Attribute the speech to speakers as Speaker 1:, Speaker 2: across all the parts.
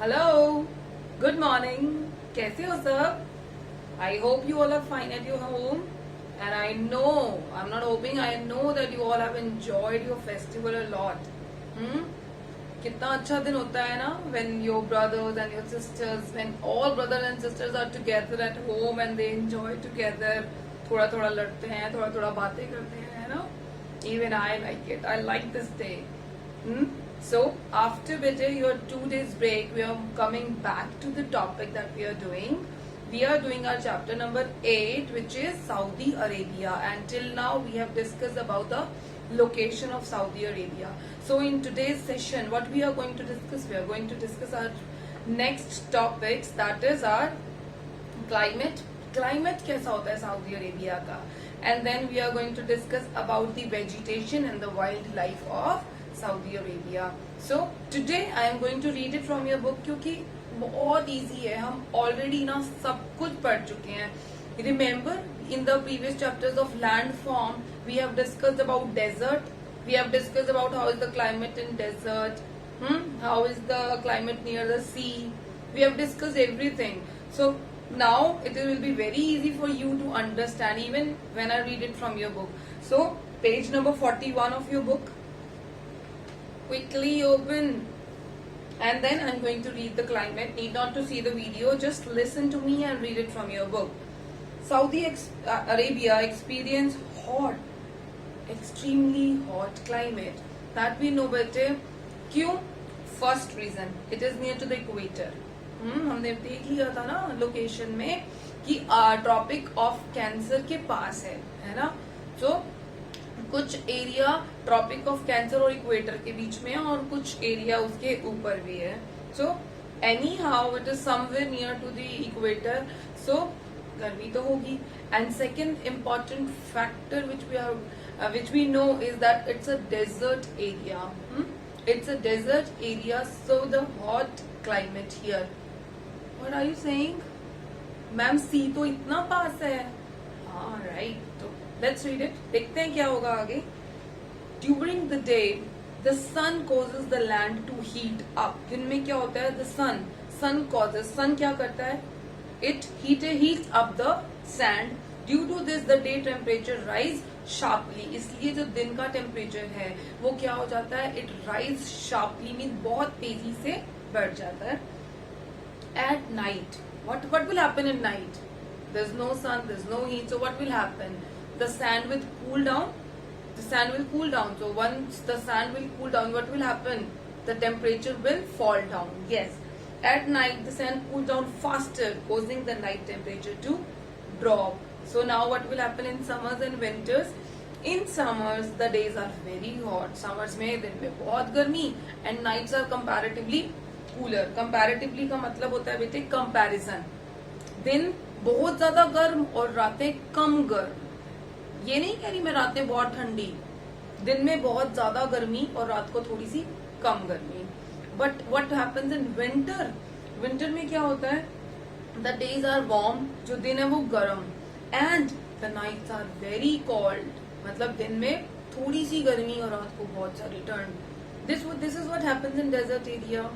Speaker 1: Hello, good morning. कैसे हो सब? I hope you all are fine at your home and I know, I am not hoping, I know that you all have enjoyed your festival a lot. कितना अच्छा दिन होता है ना, when your brothers and your sisters, when all brothers and sisters are together at home and they enjoy together। थोड़ा थोड़ा लड़ते हैं, थोड़ा थोड़ा बातें करते हैं, ना। Even I like it. I like this day. So after your 2 days break, we are coming back to the topic that we are doing. We are doing our chapter number 8, which is Saudi Arabia, and till now we have discussed about the location of Saudi Arabia. So in today's session, what we are going to discuss? We are going to discuss our next topics, that is our climate. Climate कैसा होता है Saudi Arabia का, and then we are going to discuss about the vegetation and the wildlife of Saudi Arabia. So today I am going to read it from your book, क्योंकि बहुत easy है, हम already ना सब कुछ पढ़ चुके हैं. Remember in the previous chapters of land form we have discussed about desert. We have discussed about how is the climate in desert, how is the climate near the sea. We have discussed everything. So now it will be very easy for you to understand even when I read it from your book. So page number 41 of your book, quickly open, and then I'm going to read the climate. Need not to see the video, just listen to me and read it from your book. Saudi Arabia experience hot, extremely hot climate, that we know बेटे. क्यों? First reason, it is near to the equator. हमने देख लिया था ना location में कि tropic of cancer के पास है ना. तो कुछ एरिया ट्रॉपिक ऑफ कैंसर और इक्वेटर के बीच में है, और कुछ एरिया उसके ऊपर भी है. So anyhow it is somewhere near to the equator, so गर्मी तो होगी. And second important factor which we know is that it's a desert area. It's a desert area, so the hot climate here. What are you saying? Ma'am see तो इतना पास है. हाँ right. तो let's read it, देखते हैं क्या होगा आगे. During the day the sun causes the land to heat up. दिन में क्या होता है? द सन कॉजेज, सन क्या करता है? It heats up the sand. Due to this the day temperature rise sharply. इसलिए जो दिन का टेम्परेचर है वो क्या हो जाता है? इट राइज शार्पली, मीन बहुत तेजी से बढ़ जाता है. At night, what will happen at night? There's no sun, there's no heat, so what will happen? The sand will cool down. The sand will cool down. So once the sand will cool down, what will happen? The temperature will fall down. Yes. At night, the sand cools down faster, causing the night temperature to drop. So now what will happen in summers and winters? In summers, the days are very hot. Summers में दिन में बहुत गर्मी, and nights are comparatively cooler. Comparatively का मतलब होता है बेटे कंपैरिजन. दिन बहुत ज्यादा गर्म और रातें कम गर्म. ये नहीं कह रही मैं रातें बहुत ठंडी. दिन में बहुत ज्यादा गर्मी और रात को थोड़ी सी कम गर्मी. But what happens in winter? Winter में क्या होता है? द डेज आर वार्म, जो दिन है वो गर्म, and the nights are very cold. मतलब दिन में थोड़ी सी गर्मी और रात को बहुत सारी ठंड. This is what happens in desert area.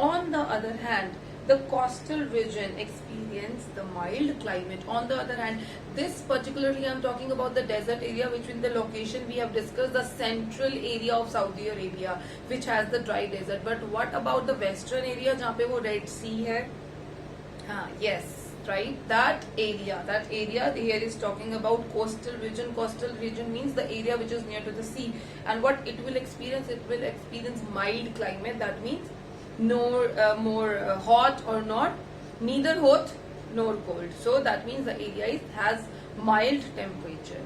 Speaker 1: On the other hand, the coastal region experience the mild climate. On the other hand, this particularly I'm talking about the desert area, which in the location we have discussed the central area of Saudi Arabia, which has the dry desert. But what about the western area, जहाँ पे वो Red Sea है? हाँ, yes, right. That area here is talking about coastal region. Coastal region means the area which is near to the sea. And what it will experience? It will experience mild climate. That means more hot or not, neither hot nor cold. So that means the area has mild temperature.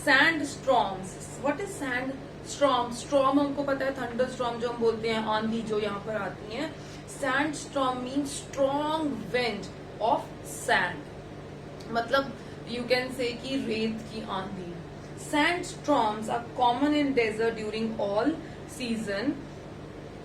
Speaker 1: Sand storms. What is sand storm? Storm हमको पता है, thunder storm जो हम बोलते हैं, आंधी जो यहाँ पर आती है. Sand storm means strong wind of sand. मतलब you can say कि रेत की आंधी. Sand storms are common in desert during all season.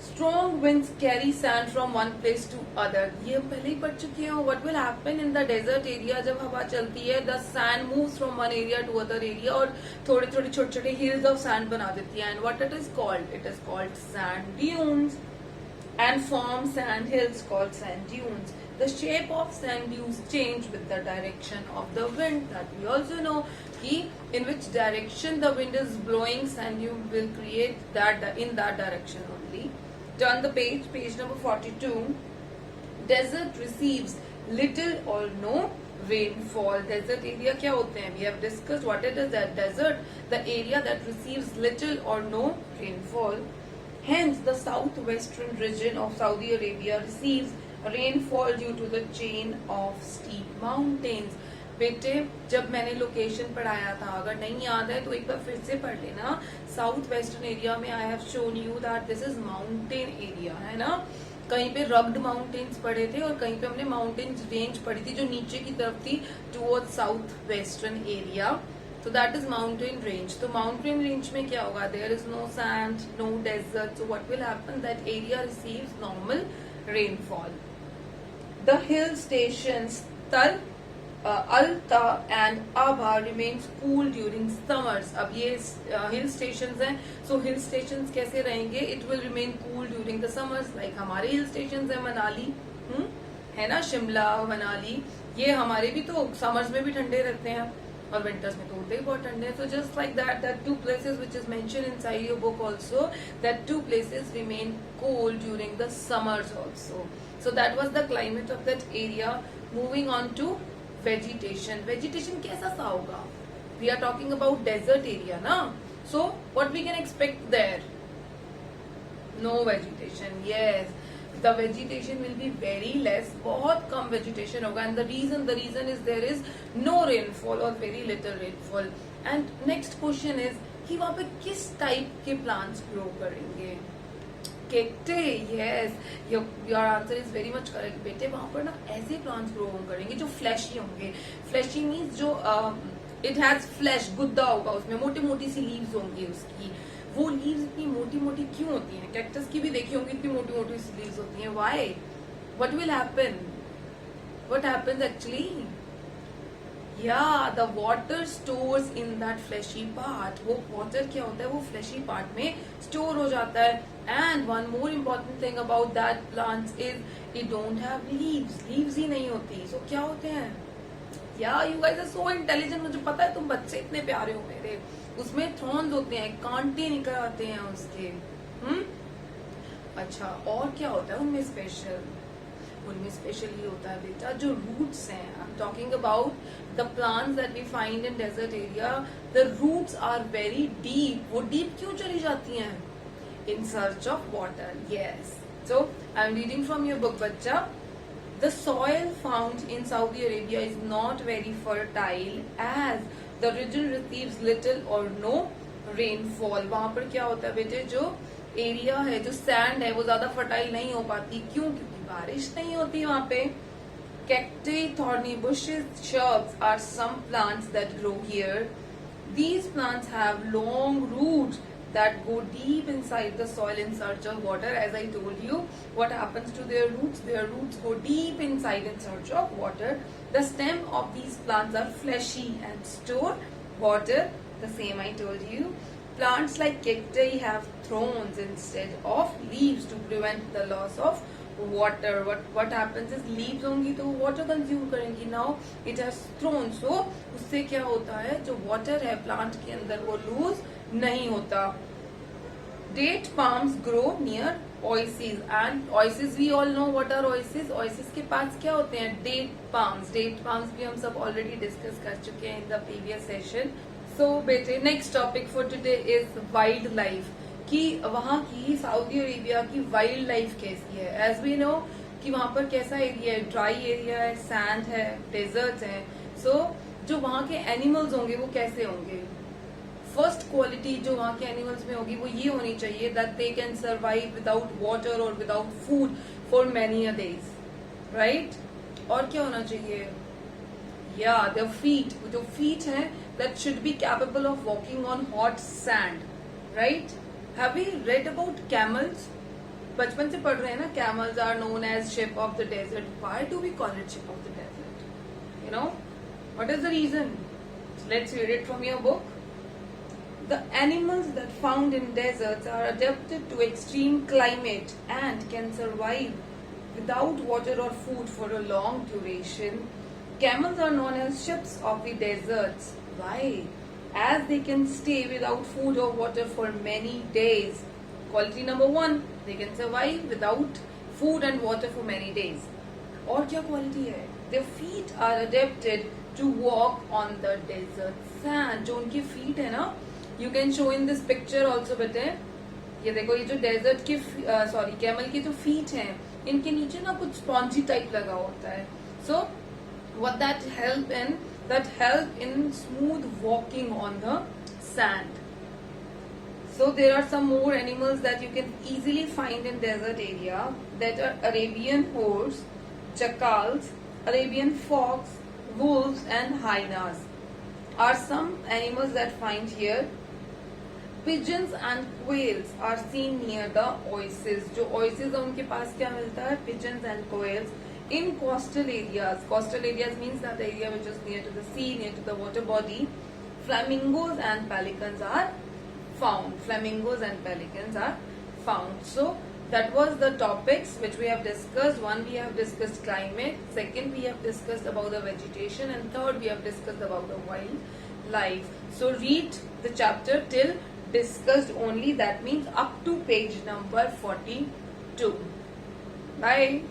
Speaker 1: Strong winds carry sand from one place to other. ये पहले ही पढ़ चुके हो. What will happen in the desert area? जब हवा चलती है, the sand moves from one area to other area, और थोड़े थोड़े छोटे छोटे hills of sand बना देती है. And what it is called? It is called sand dunes. and form sand hills called sand dunes. The shape of sand dunes change with the direction of the wind. That we also know कि in which direction the wind is blowing, sand dune will create that in that direction only. Turn the page, page number 42. Desert receives little or no rainfall. Desert area क्या होते हैं? We have discussed what it is. That desert, the area that receives little or no rainfall. Hence, the southwestern region of Saudi Arabia receives rainfall due to the chain of steep mountains. बेटे जब मैंने location पढ़ाया था, अगर नहीं याद है तो एक बार फिर से पढ़ लेना. साउथ वेस्टर्न एरिया में I have shown you that this is mountain area, है ना. कहीं पे रग्ड माउंटेन्स पढ़े थे और कहीं पे हमने माउंटेन्स रेंज पढ़ी थी जो नीचे की तरफ थी towards south western area. So that is mountain range. So mountain range में क्या होगा? There is no sand, no desert. So what will happen? That area receives normal rainfall. The hill stations Tal, Alta and Aba remains cool during summers. अब ये hill stations हैं. So hill stations कैसे रहेंगे? It will remain cool during the summers. Like हमारे hill stations हैं मनाली, है ना, शिमला, मनाली. ये हमारे भी तो summers में भी ठंडे रहते हैं और विंटर्स में तो होते ही बहुत ठंडे हैं. So just like that two places which is mentioned inside your book also, that two places remain cold during the summers also. So that was the climate of that area. Moving on to vegetation. Vegetation कैसा सा होगा? We are talking about desert area ना. So what we can expect there? No vegetation. Yes. The vegetation will be very less, बहुत कम vegetation होगा. And the reason is there is no rainfall or very little rainfall. And next question is कि वहाँ पे किस type के plants grow करेंगे? Cacti, yes. Your answer is very much correct. बेटे वहाँ पर ना ऐसे plants grow करेंगे जो fleshy होंगे. Fleshy means जो it has flesh, गुद्दा होगा उसमें, मोटी मोटी सी leaves होंगी उसकी. वो लीव्स इतनी मोटी मोटी क्यों होती हैं? कैक्टस की भी देखी होंगी इतनी मोटी मोटी सी लीव्स होती हैं. Why? What will happen? What happens actually? Yeah the water stores in that fleshy part. वो वाटर क्या होता है? वो फ्लैशी पार्ट में स्टोर हो जाता है. And one more important thing about that plants is it don't have leaves. Leaves ही नहीं होती. सो क्या होते हैं? Yeah you guys are so intelligent. मुझे पता है तुम बच्चे इतने प्यारे हो मेरे. उसमें थॉर्न्स होते हैं, कांटे निकल आते हैं उसके. अच्छा, और क्या होता है उनमें स्पेशल? उनमें स्पेशल ये होता है बेटा जो रूट्स हैं. I am talking about the plants that we find in desert area. The roots are very deep. वो डीप क्यों चली जाती हैं? In search of water. Yes. So I am reading from your book बच्चा. The soil found in Saudi Arabia is not very fertile as the region receives little or no rainfall. वहाँ पर क्या होता है बेटे? जो एरिया है, जो सैंड है, वो ज्यादा फर्टाइल नहीं हो पाती. क्यों? क्योंकि बारिश नहीं होती वहाँ पे. Cacti, thorny bushes, shrubs are some plants that grow here. These plants have long roots that go deep inside the soil in search of water. As I told you, what happens to their roots? Their roots go deep inside in search of water. The stem of these plants are fleshy and store water. The same I told you. Plants like cacti have thorns instead of leaves to prevent the loss of water. What happens is leaves होंगी तो water consume करेंगी. Now it has thorns, so उससे क्या होता है? जो water है plant के अंदर वो lose नहीं होता. Date palms grow near oases, and oases we all know what are oases. Oases के पास क्या होते हैं? Date palms. Date palms भी हम सब already discuss कर चुके हैं in the previous session. So बेटे next topic for today is wildlife. कि वहाँ की सऊदी अरेबिया की वाइल्ड लाइफ कैसी है. एज वी नो कि वहाँ पर कैसा एरिया है? ड्राई एरिया है, सैंड है, डेजर्ट है. सो जो वहाँ के एनिमल्स होंगे वो कैसे होंगे? फर्स्ट क्वालिटी जो वहाँ के एनिमल्स में होगी वो ये होनी चाहिए that they can survive without water और without food for many a days. Right? और क्या होना चाहिए? Yeah their feet. जो फीट है that should be capable of walking on hot sand. Right? Have we read about camels? बचपन से पढ़ रहे हैं ना. Camels are known as sheep of the desert. Why do we call it sheep of the desert? You know, what is the reason? Let's read it from your book. The animals that found in deserts are adapted to extreme climate and can survive without water or food for a long duration. Camels are known as ships of the deserts. Why? As they can stay without food or water for many days. Quality number 1, they can survive without food and water for many days. और क्या quality है? Their feet are adapted to walk on the desert sand. जो उनकी feet है ना, you can show in this picture also बेटे. ये देखो, ये जो डेजर्ट की कैमल की जो फीट हैं, इनके नीचे ना कुछ स्पॉन्जी टाइप लगा होता है. सो what that help in smooth walking on the sand. So there are some more animals that you can easily find in desert area, that are Arabian horse, jackals, Arabian fox, wolves and hyenas are some animals that find here. Pigeons and quails are seen near the oases. जो oases है उनके पास क्या मिलता है? Pigeons and quails in coastal areas. Coastal areas means that the area which is near to the sea, near to the water body. Flamingos and pelicans are found. Flamingos and pelicans are found. So that was the topics which we have discussed. One, we have discussed climate. Second, we have discussed about the vegetation. And third, we have discussed about the wildlife. So read the chapter till discussed only. That means up to page number 42. Bye.